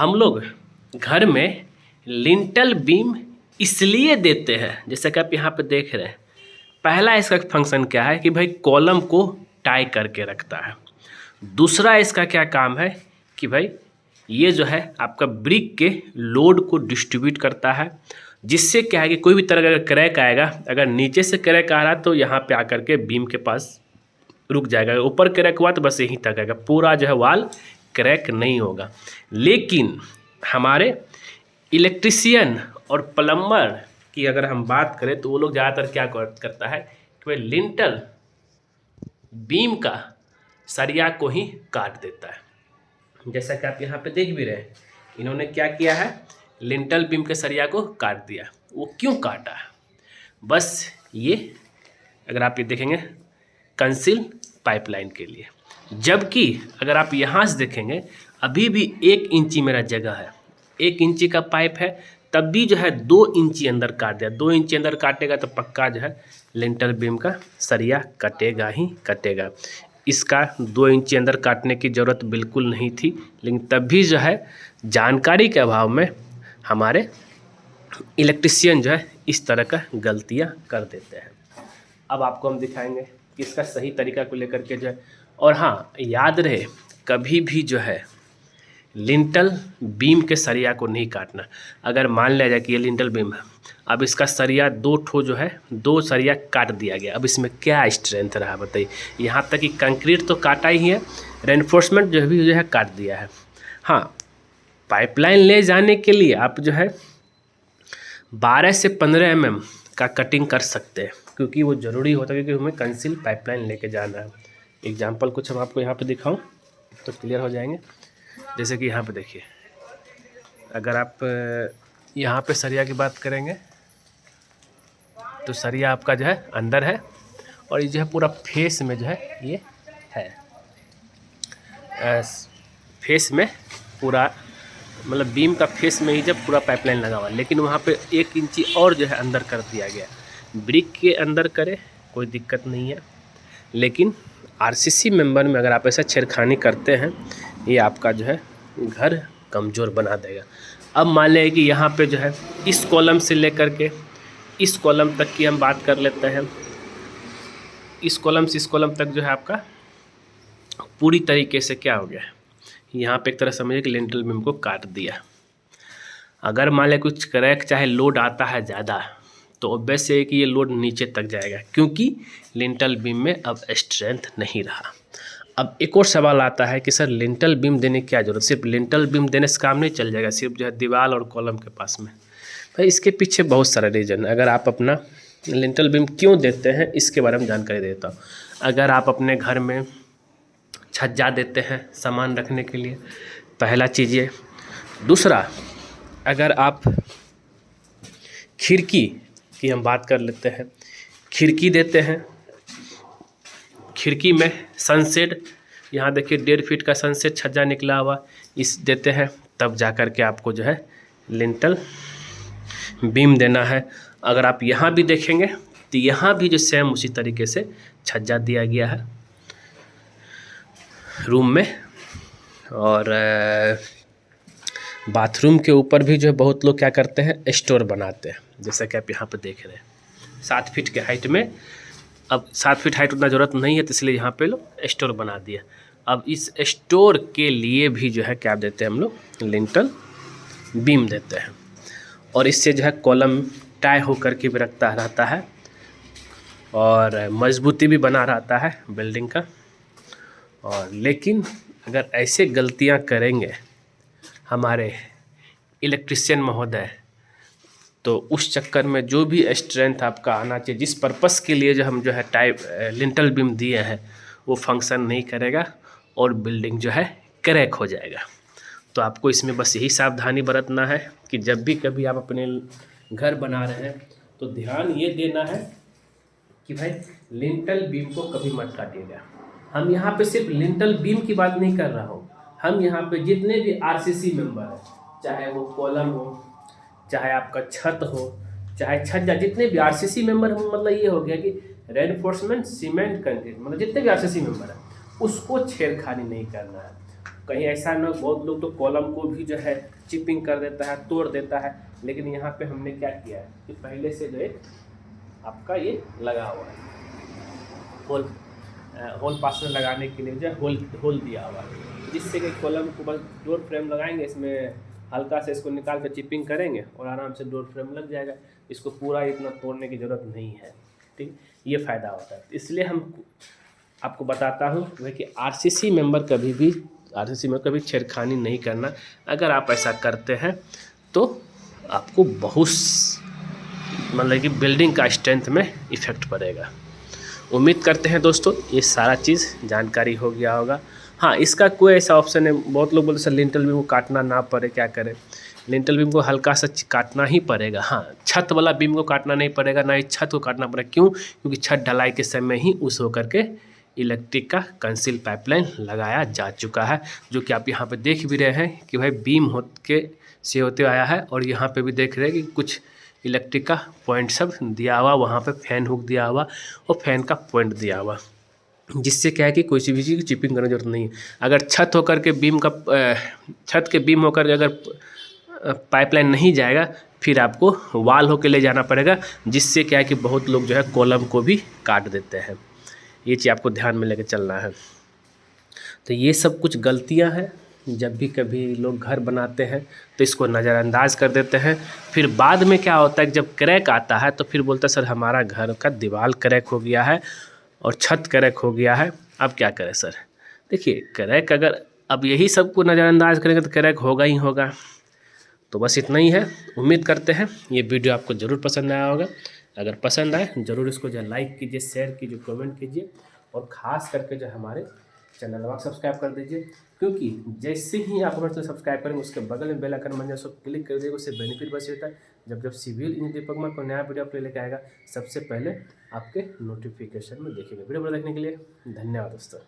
हम लोग घर में लिंटल बीम इसलिए देते हैं, जैसे कि आप यहाँ पे देख रहे हैं। पहला इसका फंक्शन क्या है कि भाई कॉलम को टाई करके रखता है। दूसरा इसका क्या काम है कि भाई ये जो है आपका ब्रिक के लोड को डिस्ट्रीब्यूट करता है, जिससे क्या है कि कोई भी तरह का क्रैक आएगा, अगर नीचे से क्रैक आ रहा तो यहाँ पे आकर के बीम के पास रुक जाएगा, ऊपर क्रैक हुआ तो बस यहीं तक आएगा, पूरा जो है वाल क्रैक नहीं होगा। लेकिन हमारे इलेक्ट्रिशियन और प्लम्बर की अगर हम बात करें तो वो लोग ज़्यादातर क्या करता है कि भाई लिंटल बीम का सरिया को ही काट देता है। जैसा कि आप यहाँ पे देख भी रहे हैं, इन्होंने क्या किया है, लिंटल बीम के सरिया को काट दिया। वो क्यों काटा है? बस ये अगर आप ये देखेंगे कंसील पाइपलाइन के लिए। जबकि अगर आप यहाँ से देखेंगे अभी भी 1 इंची मेरा जगह है, 1 इंची का पाइप है, तब भी जो है 2 इंची अंदर काट दिया। 2 इंची अंदर काटेगा तो पक्का जो है लिंटल बीम का सरिया कटेगा ही कटेगा। इसका 2 इंची अंदर काटने की ज़रूरत बिल्कुल नहीं थी, लेकिन तब भी जो है जानकारी के अभाव में हमारे इलेक्ट्रिशियन जो है इस तरह का गलतियाँ कर देते हैं। अब आपको हम दिखाएंगे कि इसका सही तरीका को लेकर के जो है, और हाँ याद रहे कभी भी जो है लिंटल बीम के सरिया को नहीं काटना। अगर मान लिया जाए कि ये लिंटल बीम है, अब इसका सरिया 2 ठो जो है 2 सरिया काट दिया गया, अब इसमें क्या स्ट्रेंथ रहा बताइए। यहाँ तक कि कंक्रीट तो काटा ही है, रेनफोर्समेंट जो है काट दिया है। हाँ, पाइपलाइन ले जाने के लिए आप जो है 12 से 15 mm का कटिंग कर सकते हैं, क्योंकि वो ज़रूरी होता है, क्योंकि हमें कंसील पाइपलाइन लेके जाना है। एग्जाम्पल कुछ हम आपको यहाँ पे दिखाऊं तो क्लियर हो जाएंगे। जैसे कि यहाँ पे देखिए, अगर आप यहाँ पे सरिया की बात करेंगे तो सरिया आपका जो है अंदर है, और ये जो है पूरा फेस में जो है ये है, फेस में पूरा मतलब बीम का फेस में ही जब पूरा पाइपलाइन लगा हुआ, लेकिन वहाँ पे 1 इंची और जो है अंदर कर दिया गया। ब्रिक के अंदर करे कोई दिक्कत नहीं है, लेकिन आरसीसी मेंबर में अगर आप ऐसा छेड़खानी करते हैं, ये आपका जो है घर कमज़ोर बना देगा। अब मान लें कि यहाँ पे जो है इस कॉलम से लेकर के इस कॉलम तक की हम बात कर लेते हैं। इस कॉलम से इस कॉलम तक जो है आपका पूरी तरीके से क्या हो गया, यहाँ पे एक तरह समझिए कि लिंटल बीम को काट दिया। अगर मान लें कुछ क्रैक चाहे लोड आता है ज़्यादा, तो ऑब्वियस है कि ये लोड नीचे तक जाएगा, क्योंकि लिंटल बीम में अब स्ट्रेंथ नहीं रहा। अब एक और सवाल आता है कि सर लिंटल बीम देने की क्या ज़रूरत, सिर्फ लिंटल बीम देने से काम नहीं चल जाएगा, सिर्फ जो है दीवार और कॉलम के पास में। भाई इसके पीछे बहुत सारा रीज़न। अगर आप अपना लिंटल बीम क्यों देते हैं इसके बारे में जानकारी देता हूँ। अगर आप अपने घर में छज्जा देते हैं सामान रखने के लिए, पहला चीज़ ये। दूसरा, अगर आप खिड़की की हम बात कर लेते हैं, खिड़की देते हैं, खिड़की में सनसेड, यहाँ देखिए 1.5 फीट का सनसेड छज्जा निकला हुआ, इस देते हैं, तब जा कर के आपको जो है लिंटल बीम देना है। अगर आप यहाँ भी देखेंगे तो यहाँ भी जो सेम उसी तरीके से छज्जा दिया गया है रूम में। और बाथरूम के ऊपर भी जो है बहुत लोग क्या करते हैं, स्टोर बनाते हैं, जैसा कि आप यहाँ पे देख रहे हैं 7 फीट के हाइट में। अब 7 फीट हाइट उतना ज़रूरत नहीं है, तो इसलिए यहाँ पे लोग स्टोर बना दिया। अब इस स्टोर के लिए भी जो है क्या देते हैं हम लोग, लिंटल बीम देते हैं, और इससे जो है कॉलम टाई होकर के भी रहता है और मजबूती भी बना रहता है बिल्डिंग का। और लेकिन अगर ऐसे गलतियाँ करेंगे हमारे इलेक्ट्रिशियन महोदय, तो उस चक्कर में जो भी स्ट्रेंथ आपका आना चाहिए, जिस पर्पस के लिए जो हम जो है लिंटल बीम दिए हैं, वो फंक्शन नहीं करेगा और बिल्डिंग जो है क्रैक हो जाएगा। तो आपको इसमें बस यही सावधानी बरतना है कि जब भी कभी आप अपने घर बना रहे हैं तो ध्यान ये देना है कि भाई लिंटल बीम को कभी मत काटिएगा। हम यहाँ पे सिर्फ लिंटल बीम की बात नहीं कर रहा हूँ, हम यहाँ पे जितने भी आरसीसी मेंबर हैं, चाहे वो कॉलम हो, चाहे आपका छत हो, चाहे छज्जा, जितने भी आरसीसी मेंबर हम, मतलब ये हो गया कि रेनफोर्समेंट सीमेंट कंक्रीट, मतलब जितने भी आरसीसी मेंबर हैं उसको छेड़खानी नहीं करना है। कहीं ऐसा ना, बहुत लोग तो कॉलम को भी जो है चिपिंग कर देता है, तोड़ देता है, लेकिन यहाँ पे हमने क्या किया है कि पहले से जो एक आपका ये लगा हुआ है होल पास में लगाने के लिए जो है होल दिया हुआ है, जिससे कि कॉलम को बस डोर फ्रेम लगाएंगे, इसमें हल्का से इसको निकाल कर चिपिंग करेंगे और आराम से डोर फ्रेम लग जाएगा। इसको पूरा इतना तोड़ने की ज़रूरत नहीं है। ठीक, ये फ़ायदा होता है। इसलिए हम आपको बताता हूँ वह कि आरसीसी मेंबर कभी छेड़खानी नहीं करना। अगर आप ऐसा करते हैं तो आपको बहुत मतलब कि बिल्डिंग का स्ट्रेंथ में इफ़ेक्ट पड़ेगा। उम्मीद करते हैं दोस्तों ये सारा चीज़ जानकारी हो गया होगा। हाँ, इसका कोई ऐसा ऑप्शन है, बहुत लोग बोलते सर लिंटल बीम को काटना ना पड़े, क्या करें? लिंटल बीम को हल्का सा काटना ही पड़ेगा। हाँ, छत वाला बीम को काटना नहीं पड़ेगा, ना ही छत को काटना पड़ेगा। क्यों? क्योंकि छत ढलाई के समय ही उस होकर के इलेक्ट्रिक का कंसील पाइपलाइन लगाया जा चुका है, जो कि आप यहाँ पे देख भी रहे हैं कि भाई बीम होते आया है, और यहाँ पे भी देख रहे हैं कि कुछ इलेक्ट्रिक का पॉइंट सब दिया हुआ, वहाँ पे फैन हुक दिया हुआ और फैन का पॉइंट दिया हुआ, जिससे क्या है कि कोई सी भी चीज़ की चिपिंग करने की जरूरत नहीं है। अगर छत के बीम होकर अगर पाइपलाइन नहीं जाएगा, फिर आपको वाल होकर ले जाना पड़ेगा, जिससे क्या है कि बहुत लोग जो है कॉलम को भी काट देते हैं। ये चीज़ आपको ध्यान में लेकर चलना है। तो ये सब कुछ गलतियां हैं, जब भी कभी लोग घर बनाते हैं तो इसको नज़रअंदाज कर देते हैं। फिर बाद में क्या होता है कि जब क्रैक आता है तो फिर बोलता है सर हमारा घर का दीवार क्रैक हो गया है और छत क्रैक हो गया है, अब क्या करें सर? देखिए, क्रैक अगर अब यही सबको नज़रअंदाज करेंगे तो क्रैक होगा ही होगा। तो बस इतना ही है। उम्मीद करते हैं ये वीडियो आपको ज़रूर पसंद आया होगा। अगर पसंद आए ज़रूर इसको जो लाइक कीजिए, शेयर कीजिए, कमेंट कीजिए, और ख़ास करके जो हमारे चैनल को सब्सक्राइब कर दीजिए, क्योंकि जैसे ही आप हमारे चैनल सब्सक्राइब करेंगे उसके बगल में बेल आइकन बन जाए, उसको क्लिक कर दीजिएगा। उससे बेनिफिट बस होता है, जब सिविल इंजीनियर दीपक कुमार को नया वीडियो आपके लेकर आएगा, सबसे पहले आपके नोटिफिकेशन में देखेंगे। वीडियो देखने के लिए धन्यवाद दोस्तों।